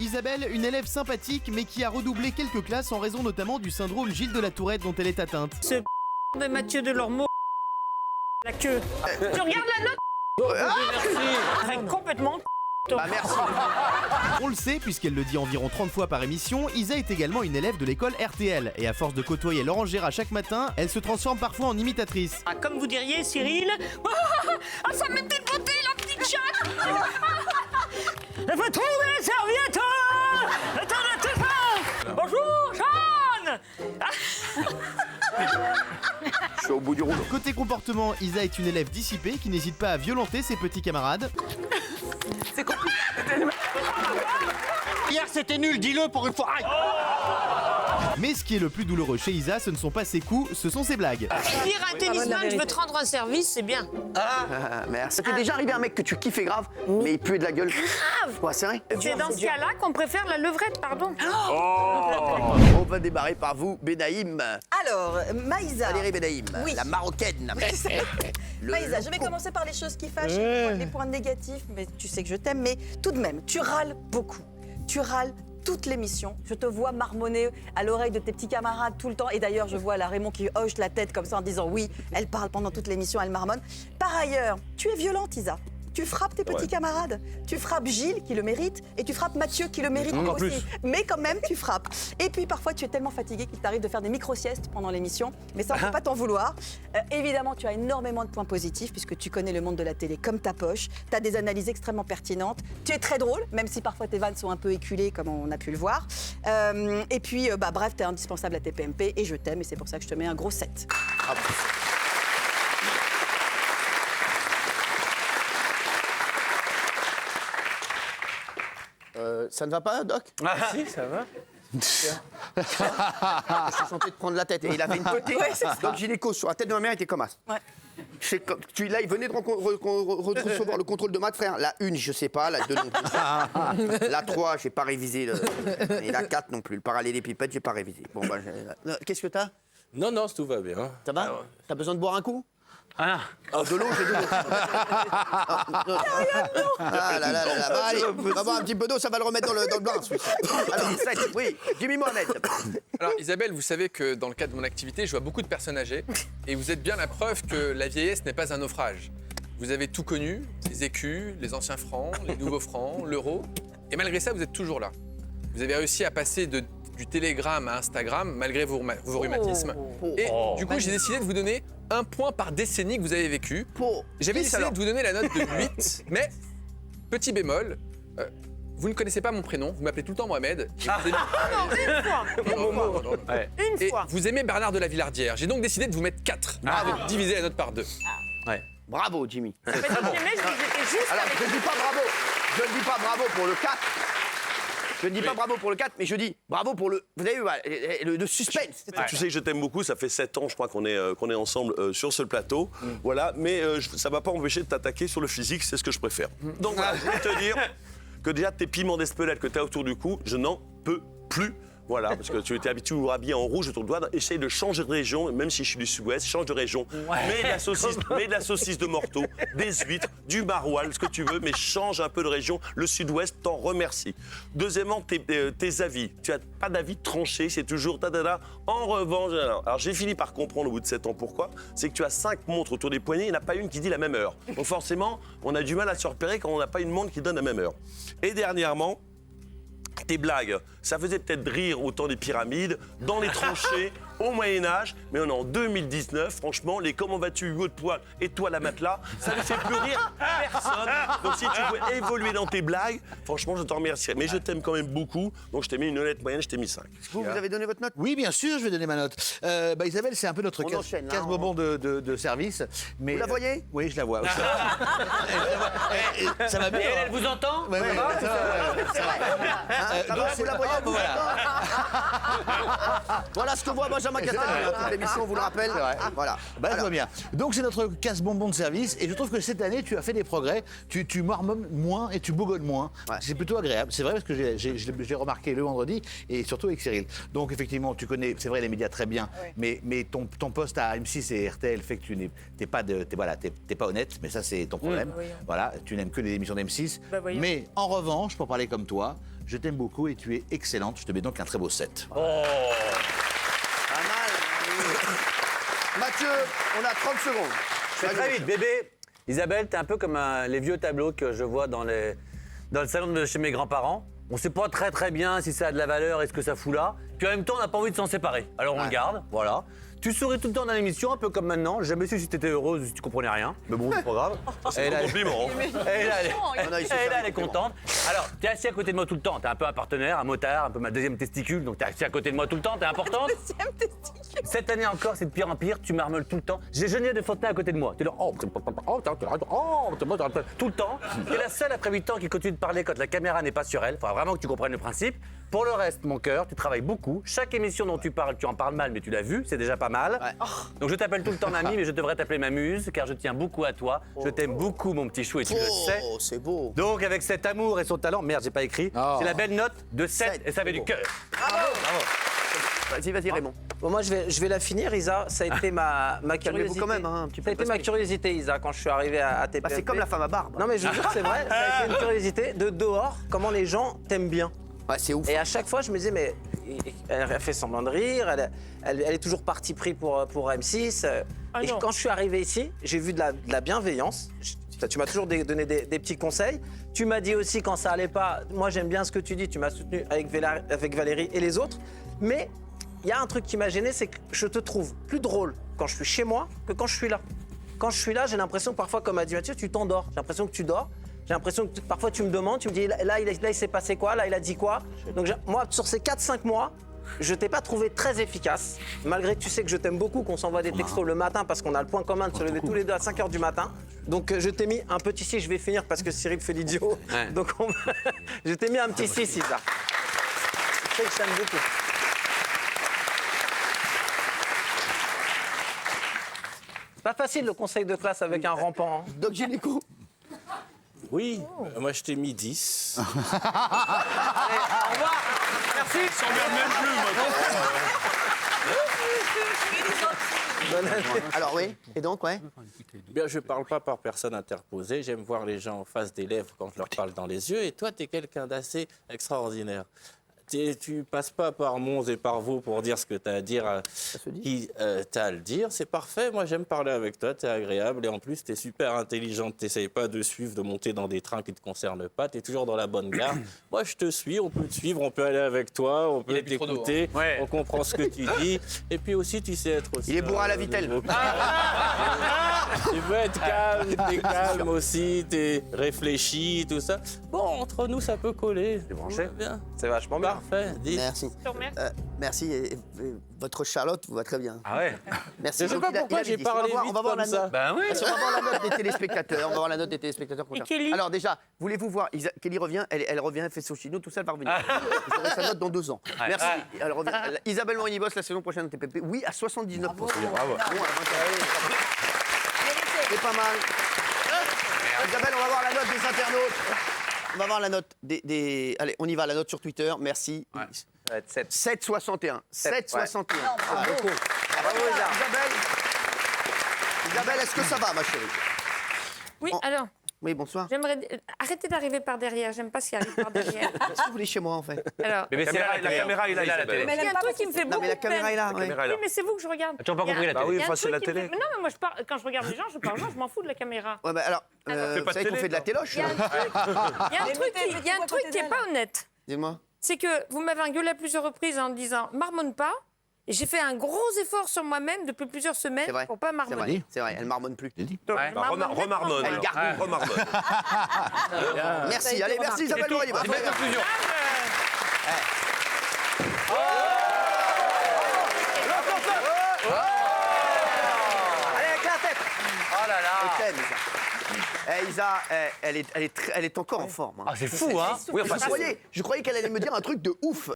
Isabelle, une élève sympathique mais qui a redoublé quelques classes en raison notamment du syndrome Gilles de la Tourette dont elle est atteinte. Ce de Mathieu Delormeau la queue. Tu regardes la note Merci. complètement. Bah merci. On le sait puisqu'elle le dit environ 30 fois par émission, Isa est également une élève de l'école RTL et à force de côtoyer Laurent Gérard chaque matin, elle se transforme parfois en imitatrice. Ah, comme vous diriez Cyril, ah ça me dépotait la petite chatte. Il faut trouver la serviette. Attends, bonjour Jeanne. Je suis au bout du rouleau. Côté comportement, Isa est une élève dissipée qui n'hésite pas à violenter ses petits camarades. C'est compliqué. Hier c'était nul, dis-le pour une fois. Aïe. Mais ce qui est le plus douloureux chez Isa, ce ne sont pas ses coups, ce sont ses blagues. Dire à un tennisman, je veux te rendre un service, c'est bien. Merci. T'es déjà arrivé un mec que tu kiffais grave, mais il puait de la gueule. Grave. Quoi, c'est vrai? C'est dans ce cas-là qu'on préfère la levrette, pardon. On va démarrer par vous, Benaïm. Alors, Maïsa. Valérie Benaïm, Oui. la marocaine. Maïsa, je vais commencer par les choses qui fâchent, les points négatifs, mais tu sais que je t'aime, mais tout de même, tu râles beaucoup. Tu râles toute l'émission. Je te vois marmonner à l'oreille de tes petits camarades tout le temps. Et d'ailleurs, je vois là Raymond qui hoche la tête comme ça en disant oui, elle parle pendant toute l'émission, elle marmonne. Par ailleurs, tu es violente, Isa. Tu frappes tes petits camarades. Tu frappes Gilles, qui le mérite, et tu frappes Mathieu, qui le mérite aussi. Mais quand même, tu frappes. Et puis parfois, tu es tellement fatigué qu'il t'arrive de faire des micro-siestes pendant l'émission. Mais ça, on ne peut pas t'en vouloir. Évidemment, tu as énormément de points positifs, puisque tu connais le monde de la télé comme ta poche. Tu as des analyses extrêmement pertinentes. Tu es très drôle, même si parfois tes vannes sont un peu éculées, comme on a pu le voir. Et puis, bref, tu es indispensable à tes PMP, et je t'aime, et c'est pour ça que je te mets un gros 7. Bravo. Ça ne va pas, Doc? Si, ça va. Je suis tenté de prendre la tête. Et il avait une petite. Donc gynéco sur la tête de ma mère était comme ça. Ouais. Là, il venait de recevoir le contrôle de maths, frère. La 1, je sais pas. La 2 non plus. La 3, j'ai pas révisé. Et la 4 non plus. Le parallélépipède, j'ai pas révisé. Bon, bah, qu'est-ce que t'as? Non, non, tout va bien. Ça va? T'as besoin de boire un coup? Ah, De l'eau, j'ai de l'eau. Ah là là là là. Bah, allez, on va boire un petit peu d'eau, ça va le remettre dans le bain, celui-ci. Alors, 7, oui, Jimmy Mohamed. Alors Isabelle, vous savez que dans le cadre de mon activité, je vois beaucoup de personnes âgées et vous êtes bien la preuve que la vieillesse n'est pas un naufrage. Vous avez tout connu, les écus, les anciens francs, les nouveaux francs, l'euro, et malgré ça, vous êtes toujours là. Vous avez réussi à passer du télégramme à Instagram malgré vos rhumatismes. Et du coup, j'ai décidé de vous donner un point par décennie que vous avez vécu. J'avais décidé de vous donner la note de 8, mais petit bémol, vous ne connaissez pas mon prénom, vous m'appelez tout le temps Mohamed. Et Une fois. vous aimez Bernard de la Villardière. J'ai donc décidé de vous mettre 4. Donc diviser la note par 2. Bravo, Jimmy. J'aimais, j'étais juste Alors, avec... je ne dis pas bravo. Je ne dis pas bravo pour le 4. Je ne dis pas bravo pour le 4, mais je dis bravo pour le... Vous avez vu, le suspense. Tu sais que je t'aime beaucoup, ça fait 7 ans, je crois, qu'on est ensemble sur ce plateau. Voilà, mais ça ne va pas empêcher de t'attaquer sur le physique, c'est ce que je préfère. Donc voilà, je vais te dire que déjà tes piments d'Espelette que tu as autour du cou, je n'en peux plus. Voilà, parce que tu étais habitué à habiller en rouge autour de toi. Essaye de changer de région, même si je suis du sud-ouest, change de région. Mets de la saucisse de Morteau, des huîtres, du maroilles, ce que tu veux, mais change un peu de région. Le sud-ouest t'en remercie. Deuxièmement, tes avis. Tu n'as pas d'avis tranché, c'est toujours ta-da-da. En revanche, alors j'ai fini par comprendre au bout de 7 ans pourquoi. C'est que tu as 5 montres autour des poignets, il n'y en a pas une qui dit la même heure. Donc forcément, on a du mal à se repérer quand on n'a pas une montre qui donne la même heure. Et dernièrement, tes blagues, ça faisait peut-être rire au temps des pyramides, dans les tranchées, au Moyen-Âge, mais on est en 2019, franchement, les comment vas-tu Hugo de Poil et toi la matelas, ça ne fait plus rire personne. Donc si tu veux évoluer dans tes blagues, franchement, je t'en remercierai. Mais je t'aime quand même beaucoup, donc je t'ai mis une honnête moyenne, je t'ai mis 5. Vous avez donné votre note? Oui, bien sûr, je vais donner ma note. Isabelle, c'est un peu notre On enchaîne, là, casse-bonbon de service. Mais, Vous la voyez? Oui, je la vois. Ça va bien. et elle vous entend? Ouais, ouais, ça va. Ça va, vous la voyez? voilà. Voilà ce que voit Benjamin Benjamin Castaldi, toute l'émission, on vous le rappelle. Voilà. Bah, tout va bien. Donc, c'est notre casse-bonbon de service. Et je trouve que cette année, tu as fait des progrès. Tu marmonnes moins et tu bougonnes moins. Ouais. C'est plutôt agréable. C'est vrai parce que j'ai remarqué le vendredi et surtout avec Cyril. Donc, effectivement, tu connais, c'est vrai, les médias très bien. Mais ton poste à M6 et RTL fait que tu n'es pas, t'es pas honnête. Mais ça, c'est ton problème. Voilà, tu n'aimes que les émissions d'M6. Bah, voyons. Mais en revanche, pour parler comme toi, je t'aime beaucoup et tu es excellente. Je te mets donc un très beau 7. Pas mal. Mathieu, on a 30 secondes. Je fais très vite, bébé. Isabelle, t'es un peu comme les vieux tableaux que je vois dans le salon de chez mes grands-parents. On sait pas très bien si ça a de la valeur et ce que ça fout là. Puis en même temps, on n'a pas envie de s'en séparer. Alors on le garde, voilà. Tu souris tout le temps dans l'émission, un peu comme maintenant. J'ai jamais su si t'étais heureuse ou si tu comprenais rien. Mais bon, c'est pas grave. C'est un compliment. Et là, elle est contente. Alors, t'es assis à côté de moi tout le temps. T'es un peu un partenaire, un motard, un peu ma deuxième testicule. Donc t'es assis à côté de moi tout le temps, t'es importante. Cette année encore, c'est de pire en pire. Tu marmoles tout le temps. J'ai Geneviève de Fontenay à côté de moi. T'es là, tout le temps. T'es la seule après 8 ans qui continue de parler quand la caméra n'est pas sur elle. Faudra vraiment que tu comprennes le principe. Pour le reste, mon cœur, tu travailles beaucoup. Chaque émission dont tu parles, tu en parles mal, mais tu l'as vu, c'est déjà pas mal. Donc je t'appelle tout le temps mamie, mais je devrais t'appeler ma muse, car je tiens beaucoup à toi. Je t'aime beaucoup, mon petit chou, et tu le sais. Oh, c'est beau. Donc avec cet amour et son talent, merde, j'ai pas écrit, c'est la belle note de 7, et ça avait du cœur. Vas-y, Raymond. Bon, moi, je vais la finir, Isa. Ça a été ma curiosité. quand même, hein, un petit peu Ça a été ma curiosité, Isa, quand je suis arrivé à TPMP. Bah, c'est comme la femme à barbe. Non, mais je vous jure, c'est vrai. Ça a été une curiosité de dehors, comment les gens t'aiment bien. Ouais, c'est ouf. Et à chaque fois, je me disais, mais elle fait semblant de rire, elle est toujours partie pris pour M6. Et non. quand je suis arrivé ici, j'ai vu de la bienveillance. Tu m'as toujours donné des petits conseils. Tu m'as dit aussi quand ça allait pas, moi j'aime bien ce que tu dis, tu m'as soutenu avec Valérie et les autres. Mais il y a un truc qui m'a gêné, c'est que je te trouve plus drôle quand je suis chez moi que quand je suis là. Quand je suis là, j'ai l'impression que parfois, comme a dit Mathieu, tu t'endors. J'ai l'impression que tu dors. J'ai l'impression que parfois tu me demandes, tu me dis là il s'est passé quoi, là il a dit quoi. Donc moi sur ces 4-5 mois, je t'ai pas trouvé très efficace, malgré que tu sais que je t'aime beaucoup, qu'on s'envoie des textos le matin parce qu'on a le point commun de se lever tous les deux à 5h du matin. Donc je t'ai mis un petit 6, je vais finir parce que Cyril fait l'idiot. Ouais. Donc je t'ai mis un petit 6, Isa. Je sais que je t'aime beaucoup. C'est pas facile le conseil de classe avec un rampant. Hein. Doc Gynéco. Oui, moi je t'ai mis 10. Allez, au revoir. Merci. Alors oui, et donc, ouais. Bien, je parle pas par personne interposée, j'aime voir les gens en face des lèvres quand je leur parle dans les yeux, et toi, tu es quelqu'un d'assez extraordinaire. Tu passes pas par Mons et par Vaux pour dire ce que tu as à dire, qui t'as à le dire, c'est parfait. Moi, j'aime parler avec toi, tu es agréable, et en plus, tu es super intelligente. Tu n'essayes pas de suivre, de monter dans des trains qui ne te concernent pas, tu es toujours dans la bonne gare. Moi, je te suis, on peut te suivre, on peut aller avec toi, on peut t'écouter, on comprend ce que tu dis, et puis aussi, tu sais être aussi... Il est bourré à la vitelle. Tu veux être calme, t'es calme aussi, t'es réfléchi, tout ça. Bon, entre nous, ça peut coller. C'est branché. Bien. C'est vachement bien. Parfait. Dis. Merci. Merci. Et votre Charlotte vous va très bien. Ah ouais. Merci. Je sais pas pourquoi j'ai parlé vite on va voir comme la ça. note. Ben oui. On va voir la note des téléspectateurs. On va voir la note des téléspectateurs. Et Kelly Alors déjà, voulez-vous voir Kelly revient, elle revient, elle fait son chino, tout ça, elle va revenir. Vous aurez sa note dans 2 ans. Merci. Elle revient. Isabelle Morini-Boss, la saison prochaine de TPP. Oui, à 79%. Bravo. Bon, c'est pas mal. Isabelle, on va voir la note des internautes. On va voir la note des... Allez, on y va, la note sur Twitter. Merci. Ça va être 7. 7,61. 7,61. Bravo, Isabelle, est-ce que ça va, ma chérie? Oui, Oh. alors, Oui, bonsoir. j'aimerais... Arrêtez d'arriver par derrière, j'aime pas ce qui arrive par derrière. Qu'est-ce que vous voulez chez moi, en fait? Alors, Mais c'est là, la caméra est là, la télé. il y a un truc qui me fait Non, beaucoup mais la de caméra peine. est là. ouais. Oui, mais c'est vous que je regarde. Tu n'as pas compris la télé. Il y a un enfin, c'est truc la qui me télé. fait- Non, mais moi, quand je regarde les gens, je parle aux gens, je m'en fous de la caméra. Ouais, bah alors, Alors, vous savez qu'on fait de la téloche? Il y a un truc qui n'est pas honnête. Dis-moi. C'est que vous m'avez engueulé à plusieurs reprises en disant « marmonne pas ». Et j'ai fait un gros effort sur moi-même depuis plusieurs semaines C'est vrai. pour pas C'est marmonner. vrai, c'est vrai, elle marmonne plus. Donc, Ouais. je marmonne Remarmonne. Elle garde. Remarmonne. Merci, allez, merci Isabelle Morini. C'est belle conclusion. Allez, avec la tête. Oh là là. Je t'aime, Isa. Isa, elle est encore en forme. Ah, c'est fou, hein. Oui, enfin, Je croyais qu'elle allait me dire un truc de ouf.